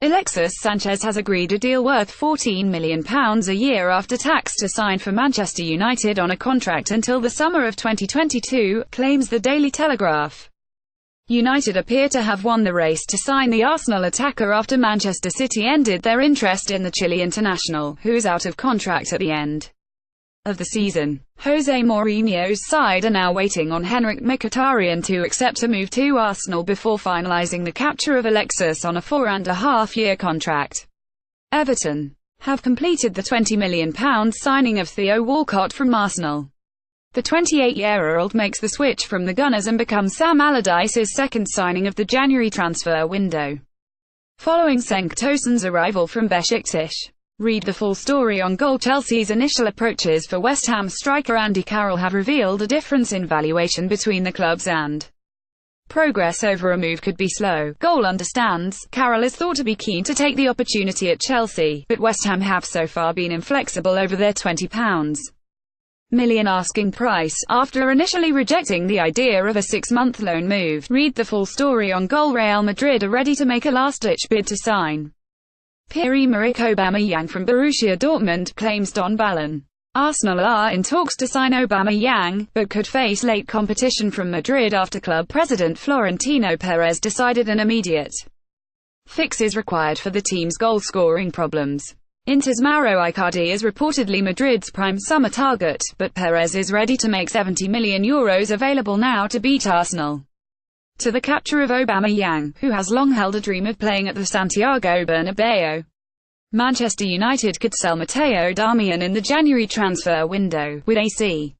Alexis Sanchez has agreed a deal worth £14 million a year after tax to sign for Manchester United on a contract until the summer of 2022, claims the Daily Telegraph. United appear to have won the race to sign the Arsenal attacker after Manchester City ended their interest in the Chile international, who is out of contract at the end of the season. Jose Mourinho's side are now waiting on Henrikh Mkhitaryan to accept a move to Arsenal before finalising the capture of Alexis on a 4.5-year contract. Everton have completed the £20 million signing of Theo Walcott from Arsenal. The 28-year-old makes the switch from the Gunners and becomes Sam Allardyces' second signing of the January transfer window, following Cenk Tosuns' arrival from Besiktas. Read the full story on Goal. Chelsea's initial approaches for West Ham striker Andy Carroll have revealed a difference in valuation between the clubs, and progress over a move could be slow. Goal understands Carroll is thought to be keen to take the opportunity at Chelsea, but West Ham have so far been inflexible over their £20 million asking price, after initially rejecting the idea of a 6-month loan move. Read the full story on Goal. Real Madrid are ready to make a last-ditch bid to sign Pierre-Emerick Aubameyang from Borussia Dortmund, claims Don Balon. Arsenal are in talks to sign Aubameyang, but could face late competition from Madrid after club president Florentino Perez decided an immediate fix is required for the team's goal-scoring problems. Inter's Mauro Icardi is reportedly Madrid's prime summer target, but Perez is ready to make €70 million available now to beat Arsenal to the capture of Aubameyang, who has long held a dream of playing at the Santiago Bernabeu. Manchester United could sell Matteo Darmian in the January transfer window, with AC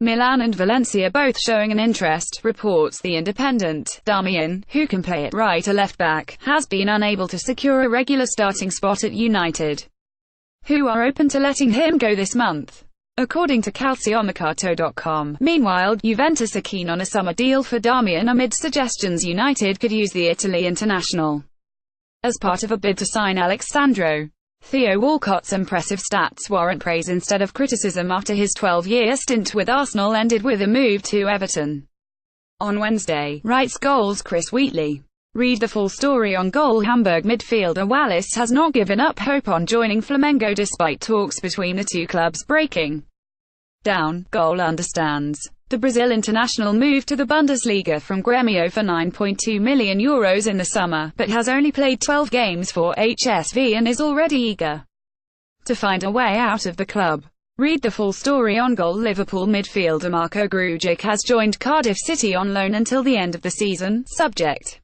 Milan and Valencia both showing an interest, reports The Independent. Darmian, who can play at right or left back, has been unable to secure a regular starting spot at United, who are open to letting him go this month, according to calciomercato.com. Meanwhile, Juventus are keen on a summer deal for Darmian amid suggestions United could use the Italy international as part of a bid to sign Alexandro. Theo Walcott's impressive stats warrant praise instead of criticism after his 12-year stint with Arsenal ended with a move to Everton on Wednesday, writes Goal's Chris Wheatley. Read the full story on Goal. Hamburg midfielder Wallace has not given up hope on joining Flamengo despite talks between the two clubs breaking down. Goal understands the Brazil international moved to the Bundesliga from Grêmio for €9.2 million in the summer, but has only played 12 games for HSV and is already eager to find a way out of the club. Read the full story on Goal. Liverpool midfielder Marco Grujic has joined Cardiff City on loan until the end of the season, subject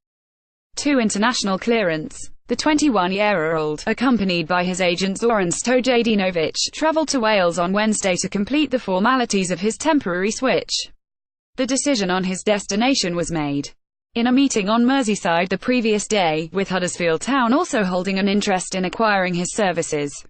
to international clearance. The 21-year-old, accompanied by his agent Zoran Stojadinovic, travelled to Wales on Wednesday to complete the formalities of his temporary switch. The decision on his destination was made in a meeting on Merseyside the previous day, with Huddersfield Town also holding an interest in acquiring his services.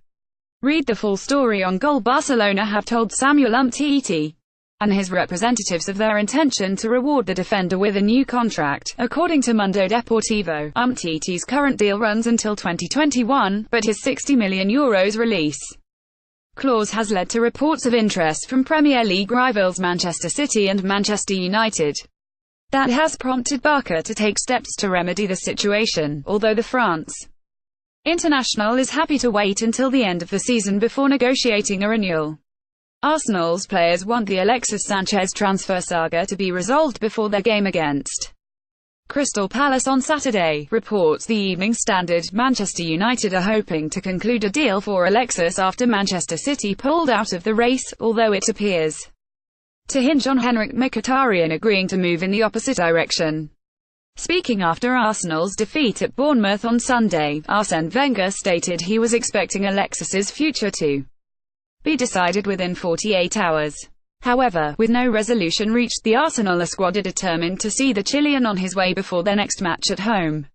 Read the full story on Goal. Barcelona have told Samuel Umtiti and his representatives of their intention to reward the defender with a new contract. According to Mundo Deportivo, Umtiti's current deal runs until 2021, but his €60 million release clause has led to reports of interest from Premier League rivals Manchester City and Manchester United. That has prompted Barca to take steps to remedy the situation, although the France international is happy to wait until the end of the season before negotiating a renewal. Arsenal's players want the Alexis Sanchez transfer saga to be resolved before their game against Crystal Palace on Saturday, reports the Evening Standard. Manchester United are hoping to conclude a deal for Alexis after Manchester City pulled out of the race, although it appears to hinge on Henrikh Mkhitaryan agreeing to move in the opposite direction. Speaking after Arsenal's defeat at Bournemouth on Sunday, Arsene Wenger stated he was expecting Alexis's future to be decided within 48 hours. However, with no resolution reached, the Arsenal squad are determined to see the Chilean on his way before their next match at home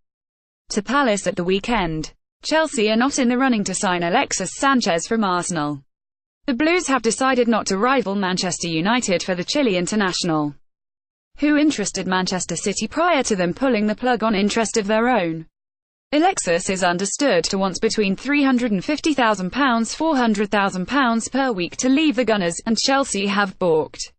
to Palace at the weekend. Chelsea are not in the running to sign Alexis Sanchez from Arsenal. The Blues have decided not to rival Manchester United for the Chile international, who interested Manchester City prior to them pulling the plug on interest of their own. Alexis is understood to want between £350,000 £400,000 per week to leave the Gunners, and Chelsea have balked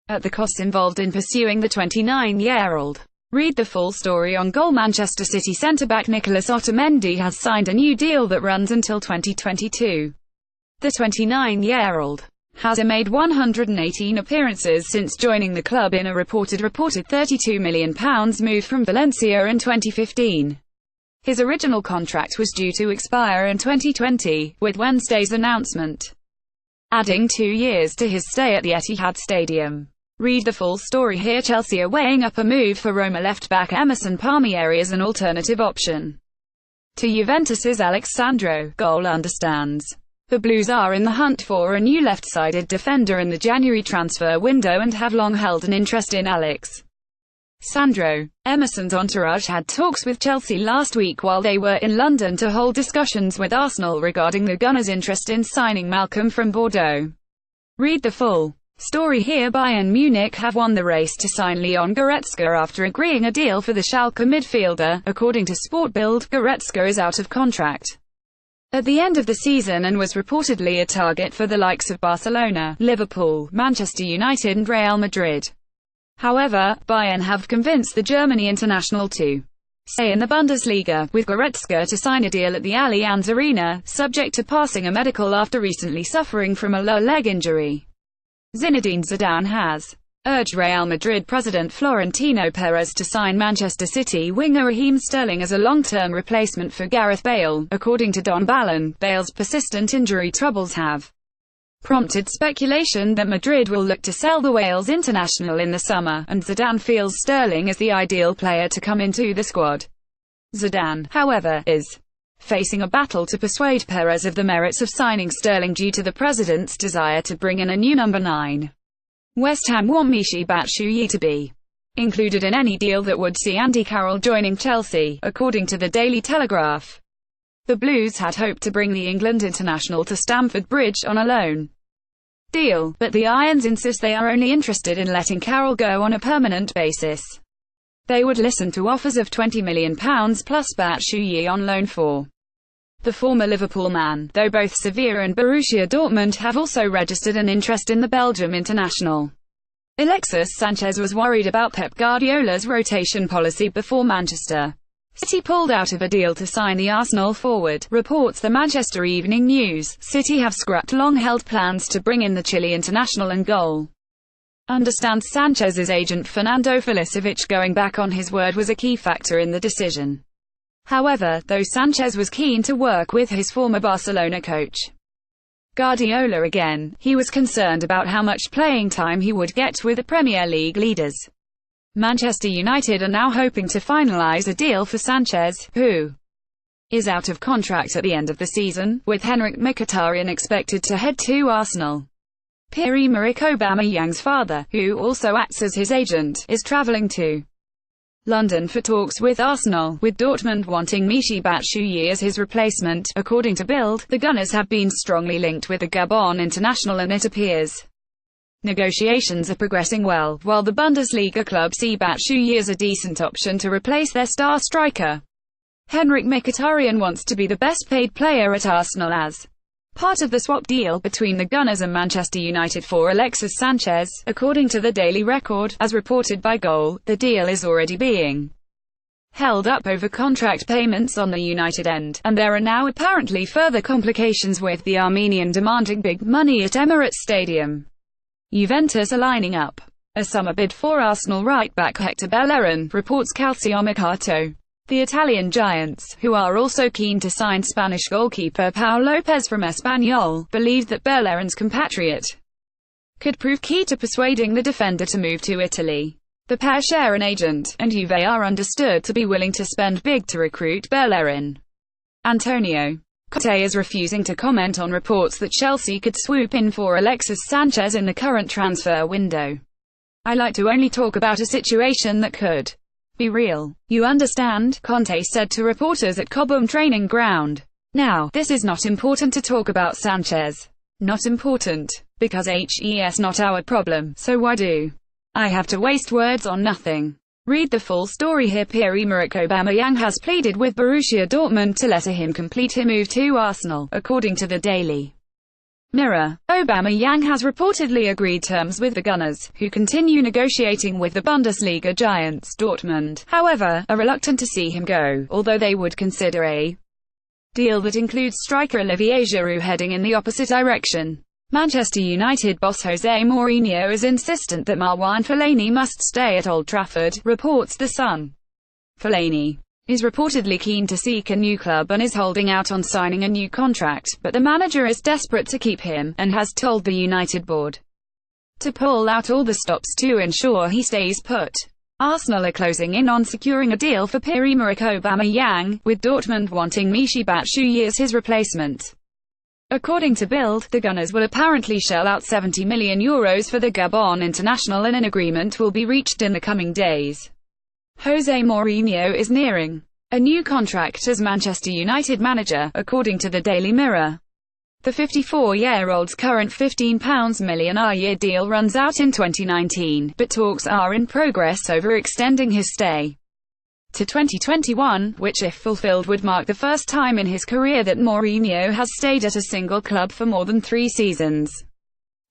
at the costs involved in pursuing the 29-year-old. Read the full story on Goal. Manchester City centre-back Nicolas Otamendi has signed a new deal that runs until 2022. The 29-year-old has made 118 appearances since joining the club in a reported £32 million move from Valencia in 2015. His original contract was due to expire in 2020, with Wednesday's announcement adding 2 years to his stay at the Etihad Stadium. Read the full story here. Chelsea are weighing up a move for Roma left-back Emerson Palmieri as an alternative option to Juventus's Alexandro Goal understands. The Blues are in the hunt for a new left-sided defender in the January transfer window and have long held an interest in Alex Sandro. Emerson's entourage had talks with Chelsea last week while they were in London to hold discussions with Arsenal regarding the Gunners' interest in signing Malcolm from Bordeaux. Read the full story here. Bayern Munich have won the race to sign Leon Goretzka after agreeing a deal for the Schalke midfielder. According to Sport Bild, Goretzka is out of contract at the end of the season and was reportedly a target for the likes of Barcelona, Liverpool, Manchester United and Real Madrid. However, Bayern have convinced the Germany international to stay in the Bundesliga, with Goretzka to sign a deal at the Allianz Arena, subject to passing a medical after recently suffering from a lower leg injury. Zinedine Zidane has urged Real Madrid president Florentino Perez to sign Manchester City winger Raheem Sterling as a long-term replacement for Gareth Bale. According to Don Balon, Bale's persistent injury troubles have prompted speculation that Madrid will look to sell the Wales international in the summer, and Zidane feels Sterling is the ideal player to come into the squad. Zidane, however, is facing a battle to persuade Perez of the merits of signing Sterling due to the president's desire to bring in a new number 9. West Ham want Michy Batshuayi to be included in any deal that would see Andy Carroll joining Chelsea, according to the Daily Telegraph. The Blues had hoped to bring the England international to Stamford Bridge on a loan deal, but the Irons insist they are only interested in letting Carroll go on a permanent basis. They would listen to offers of £20 million plus Batshuayi on loan for the former Liverpool man, though both Sevilla and Borussia Dortmund have also registered an interest in the Belgium international. Alexis Sanchez was worried about Pep Guardiola's rotation policy before Manchester City pulled out of a deal to sign the Arsenal forward, reports the Manchester Evening News. City have scrapped long-held plans to bring in the Chile international and goal understands Sanchez's agent Fernando Filisovic going back on his word was a key factor in the decision. However, though Sanchez was keen to work with his former Barcelona coach Guardiola again, he was concerned about how much playing time he would get with the Premier League leaders. Manchester United are now hoping to finalise a deal for Sanchez, who is out of contract at the end of the season, with Henrikh Mkhitaryan expected to head to Arsenal. Pierre-Emerick Aubameyang's father, who also acts as his agent, is travelling to London for talks with Arsenal, with Dortmund wanting Michy Batshuayi as his replacement. According to Bild, the Gunners have been strongly linked with the Gabon international and it appears negotiations are progressing well, while the Bundesliga club see Batshuayi as a decent option to replace their star striker. Henrikh Mkhitaryan wants to be the best paid player at Arsenal as part of the swap deal between the Gunners and Manchester United for Alexis Sanchez. According to the Daily Record, as reported by Goal, the deal is already being held up over contract payments on the United end, and there are now apparently further complications with the Armenian demanding big money at Emirates Stadium. Juventus are lining up a summer bid for Arsenal right-back Hector Bellerin, reports Calcio Mercato. The Italian giants, who are also keen to sign Spanish goalkeeper Pau Lopez from Espanyol, believe that Bellerin's compatriot could prove key to persuading the defender to move to Italy. The pair share an agent, and Juve are understood to be willing to spend big to recruit Bellerin. Antonio Conte is refusing to comment on reports that Chelsea could swoop in for Alexis Sanchez in the current transfer window. "I like to only talk about a situation that could be real. You understand?" Conte said to reporters at Cobham training ground. "Now, this is not important to talk about Sanchez. Not important. Because he's not our problem, so why do I have to waste words on nothing?" Read the full story here. Pierre-Emerick Aubameyang has pleaded with Borussia Dortmund to let him complete his move to Arsenal, according to the Daily Mirror. Aubameyang has reportedly agreed terms with the Gunners, who continue negotiating with the Bundesliga giants Dortmund, however, are reluctant to see him go, although they would consider a deal that includes striker Olivier Giroud heading in the opposite direction. Manchester United boss Jose Mourinho is insistent that Marwan Fellaini must stay at Old Trafford, reports The Sun. Fellaini is reportedly keen to seek a new club and is holding out on signing a new contract, but the manager is desperate to keep him, and has told the United board to pull out all the stops to ensure he stays put. Arsenal are closing in on securing a deal for Pierre-Emerick Aubameyang, with Dortmund wanting Michy Batshuayi as his replacement. According to Bild, the Gunners will apparently shell out €70 million for the Gabon international, and an agreement will be reached in the coming days. Jose Mourinho is nearing a new contract as Manchester United manager, according to the Daily Mirror. The 54-year-old's current £15 million-a-year deal runs out in 2019, but talks are in progress over extending his stay to 2021, which if fulfilled would mark the first time in his career that Mourinho has stayed at a single club for more than 3 seasons.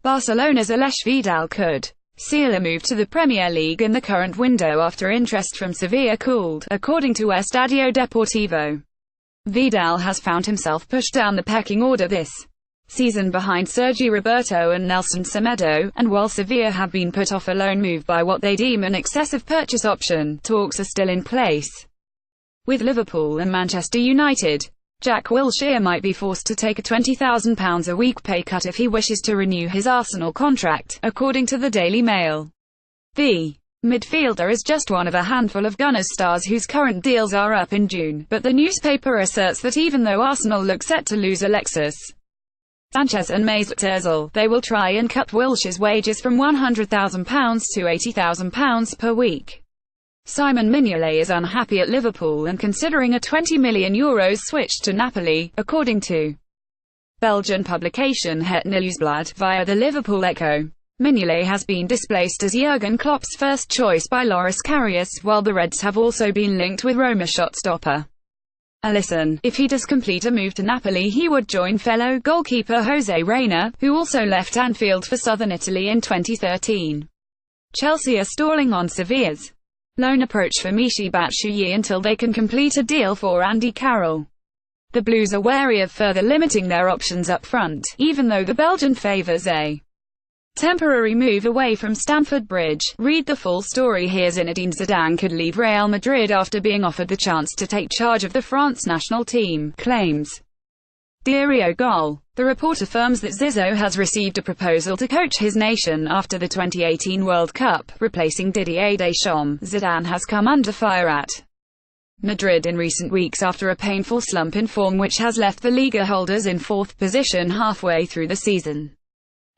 Barcelona's Aleix Vidal could seal a move to the Premier League in the current window after interest from Sevilla cooled, according to Estadio Deportivo. Vidal has found himself pushed down the pecking order this season behind Sergi Roberto and Nelson Semedo, and while Sevilla have been put off a loan move by what they deem an excessive purchase option, talks are still in place with Liverpool and Manchester United. Jack Wilshere might be forced to take a £20,000 a week pay cut if he wishes to renew his Arsenal contract, according to the Daily Mail. The midfielder is just one of a handful of Gunners stars whose current deals are up in June, but the newspaper asserts that even though Arsenal look set to lose Alexis Sanchez and Mesut Ozil, they will try and cut Wilshere's wages from £100,000 to £80,000 per week. Simon Mignolet is unhappy at Liverpool and considering a €20 million switch to Napoli, according to Belgian publication Het Nieuwsblad, via the Liverpool Echo. Mignolet has been displaced as Jurgen Klopp's first choice by Loris Karius, while the Reds have also been linked with Roma shot-stopper Alisson. If he does complete a move to Napoli, he would join fellow goalkeeper Jose Reina, who also left Anfield for southern Italy in 2013. Chelsea are stalling on Sevilla's loan approach for Michy Batshuayi until they can complete a deal for Andy Carroll. The Blues are wary of further limiting their options up front, even though the Belgian favours a temporary move away from Stamford Bridge. Read the full story here. Zinedine Zidane could leave Real Madrid after being offered the chance to take charge of the France national team, claims Diario Gol. The report affirms that Zizou has received a proposal to coach his nation after the 2018 World Cup, replacing Didier Deschamps. Zidane has come under fire at Madrid in recent weeks after a painful slump in form which has left the Liga holders in 4th position halfway through the season,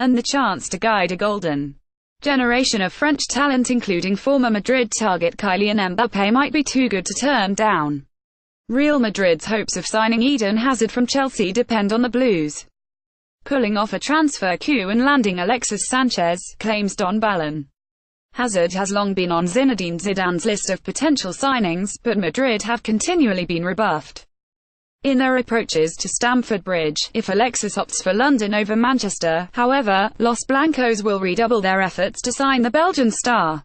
and the chance to guide a golden generation of French talent including former Madrid target Kylian Mbappé might be too good to turn down. Real Madrid's hopes of signing Eden Hazard from Chelsea depend on the Blues pulling off a transfer coup and landing Alexis Sanchez, claims Don Balon. Hazard has long been on Zinedine Zidane's list of potential signings, but Madrid have continually been rebuffed in their approaches to Stamford Bridge. If Alexis opts for London over Manchester, however, Los Blancos will redouble their efforts to sign the Belgian star.